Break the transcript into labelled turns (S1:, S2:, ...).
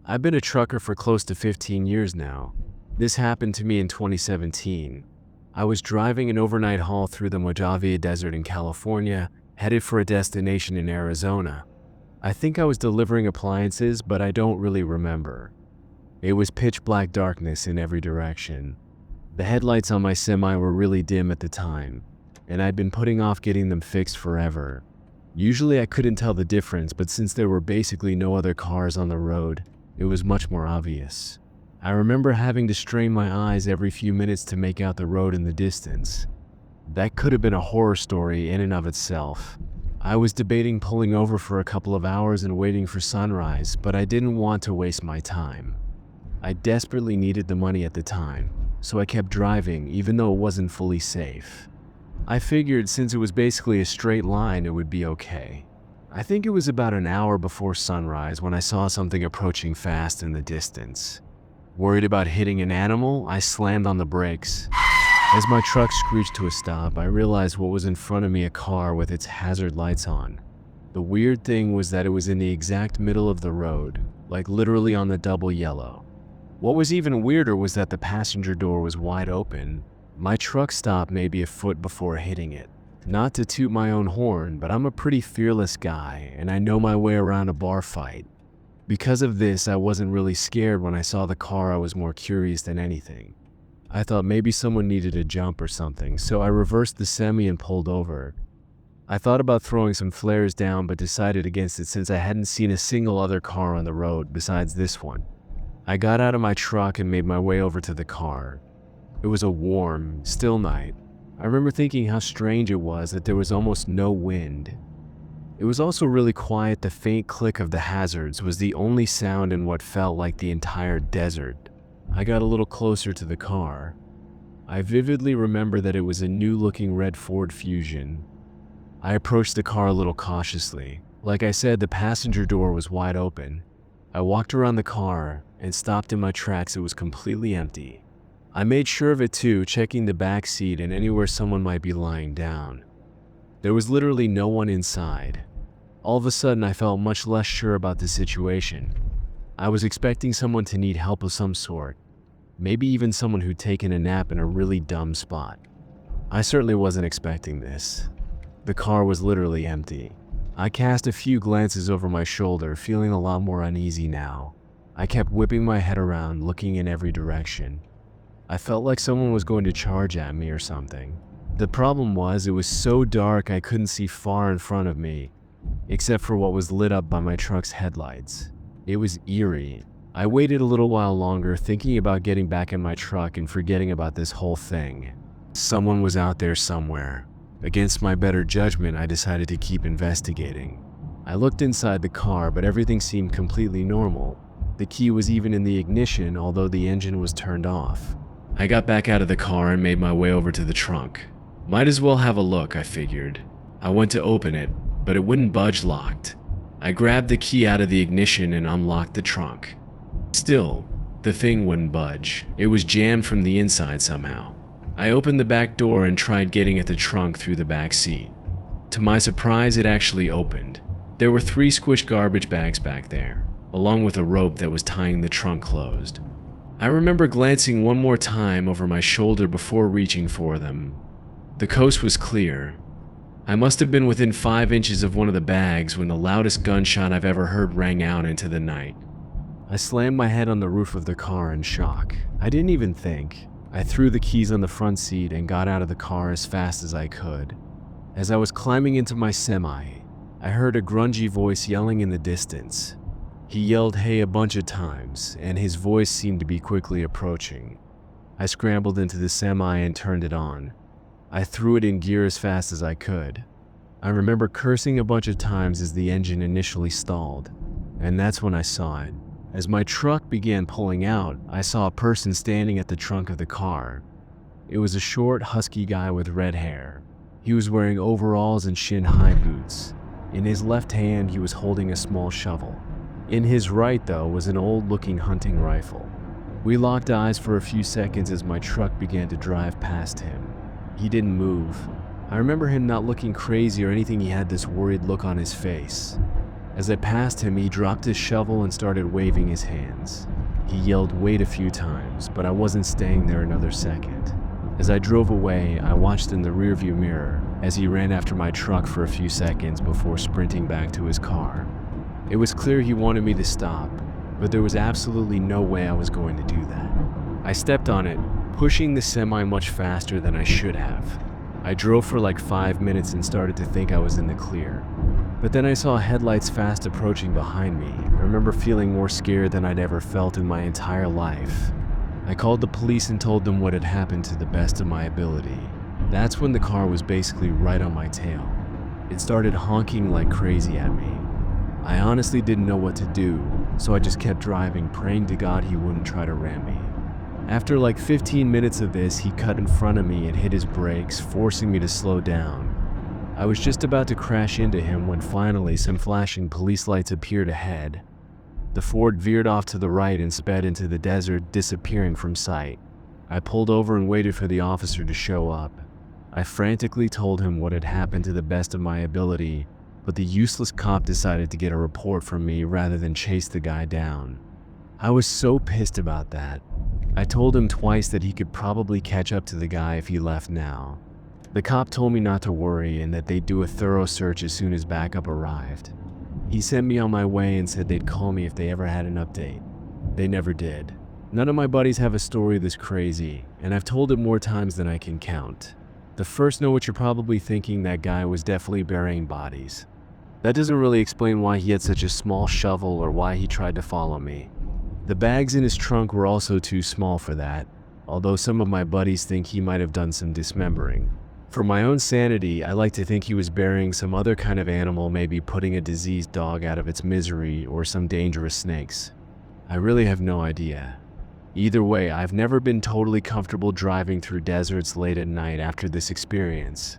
S1: I've been a trucker for close to 15 years now. This happened to me in 2017. I was driving an overnight haul through the Mojave Desert in California, headed for a destination in Arizona. I think I was delivering appliances, but I don't really remember. It was pitch black darkness in every direction. The headlights on my semi were really dim at the time, and I'd been putting off getting them fixed forever. Usually I couldn't tell the difference, but since there were basically no other cars on the road, it was much more obvious. I remember having to strain my eyes every few minutes to make out the road in the distance. That could have been a horror story in and of itself. I was debating pulling over for a couple of hours and waiting for sunrise, but I didn't want to waste my time. I desperately needed the money at the time, so I kept driving even though it wasn't fully safe. I figured since it was basically a straight line, it would be okay. I think it was about an hour before sunrise when I saw something approaching fast in the distance. Worried about hitting an animal, I slammed on the brakes. As my truck screeched to a stop, I realized what was in front of me, a car with its hazard lights on. The weird thing was that it was in the exact middle of the road, like literally on the double yellow. What was even weirder was that the passenger door was wide open. My truck stopped maybe a foot before hitting it. Not to toot my own horn, but I'm a pretty fearless guy, and I know my way around a bar fight. Because of this, I wasn't really scared when I saw the car. I was more curious than anything. I thought maybe someone needed a jump or something, so I reversed the semi and pulled over. I thought about throwing some flares down, but decided against it since I hadn't seen a single other car on the road besides this one. I got out of my truck and made my way over to the car. It was a warm, still night. I remember thinking how strange it was that there was almost no wind. It was also really quiet. The faint click of the hazards was the only sound in what felt like the entire desert. I got a little closer to the car. I vividly remember that it was a new-looking red Ford Fusion. I approached the car a little cautiously. Like I said, the passenger door was wide open. I walked around the car and stopped in my tracks. It was completely empty. I made sure of it too, checking the back seat and anywhere someone might be lying down. There was literally no one inside. All of a sudden, I felt much less sure about the situation. I was expecting someone to need help of some sort, maybe even someone who'd taken a nap in a really dumb spot. I certainly wasn't expecting this. The car was literally empty. I cast a few glances over my shoulder, feeling a lot more uneasy now. I kept whipping my head around, looking in every direction. I felt like someone was going to charge at me or something. The problem was, it was so dark I couldn't see far in front of me, except for what was lit up by my truck's headlights. It was eerie. I waited a little while longer, thinking about getting back in my truck and forgetting about this whole thing. Someone was out there somewhere. Against my better judgment, I decided to keep investigating. I looked inside the car, but everything seemed completely normal. The key was even in the ignition, although the engine was turned off. I got back out of the car and made my way over to the trunk. Might as well have a look, I figured. I went to open it, but it wouldn't budge locked. I grabbed the key out of the ignition and unlocked the trunk. Still, the thing wouldn't budge. It was jammed from the inside somehow. I opened the back door and tried getting at the trunk through the back seat. To my surprise, it actually opened. There were 3 squished garbage bags back there, along with a rope that was tying the trunk closed. I remember glancing one more time over my shoulder before reaching for them. The coast was clear. I must have been within 5 inches of one of the bags when the loudest gunshot I've ever heard rang out into the night. I slammed my head on the roof of the car in shock. I didn't even think. I threw the keys on the front seat and got out of the car as fast as I could. As I was climbing into my semi, I heard a grungy voice yelling in the distance. He yelled "hey" a bunch of times, and his voice seemed to be quickly approaching. I scrambled into the semi and turned it on. I threw it in gear as fast as I could. I remember cursing a bunch of times as the engine initially stalled, and that's when I saw it. As my truck began pulling out, I saw a person standing at the trunk of the car. It was a short, husky guy with red hair. He was wearing overalls and shin-high boots. In his left hand, he was holding a small shovel. In his right, though, was an old-looking hunting rifle. We locked eyes for a few seconds as my truck began to drive past him. He didn't move. I remember him not looking crazy or anything. He had this worried look on his face. As I passed him, he dropped his shovel and started waving his hands. He yelled "wait" a few times, but I wasn't staying there another second. As I drove away, I watched in the rearview mirror as he ran after my truck for a few seconds before sprinting back to his car. It was clear he wanted me to stop, but there was absolutely no way I was going to do that. I stepped on it, pushing the semi much faster than I should have. I drove for like 5 minutes and started to think I was in the clear. But then I saw headlights fast approaching behind me. I remember feeling more scared than I'd ever felt in my entire life. I called the police and told them what had happened to the best of my ability. That's when the car was basically right on my tail. It started honking like crazy at me. I honestly didn't know what to do, so I just kept driving, praying to God he wouldn't try to ram me. After like 15 minutes of this, he cut in front of me and hit his brakes, forcing me to slow down. I was just about to crash into him when finally some flashing police lights appeared ahead. The Ford veered off to the right and sped into the desert, disappearing from sight. I pulled over and waited for the officer to show up. I frantically told him what had happened to the best of my ability, but the useless cop decided to get a report from me rather than chase the guy down. I was so pissed about that. I told him twice that he could probably catch up to the guy if he left now. The cop told me not to worry and that they'd do a thorough search as soon as backup arrived. He sent me on my way and said they'd call me if they ever had an update. They never did. None of my buddies have a story this crazy, and I've told it more times than I can count. The first know what you're probably thinking, that guy was definitely burying bodies. That doesn't really explain why he had such a small shovel or why he tried to follow me. The bags in his trunk were also too small for that, although some of my buddies think he might have done some dismembering. For my own sanity, I like to think he was burying some other kind of animal, maybe putting a diseased dog out of its misery or some dangerous snakes. I really have no idea. Either way, I've never been totally comfortable driving through deserts late at night after this experience.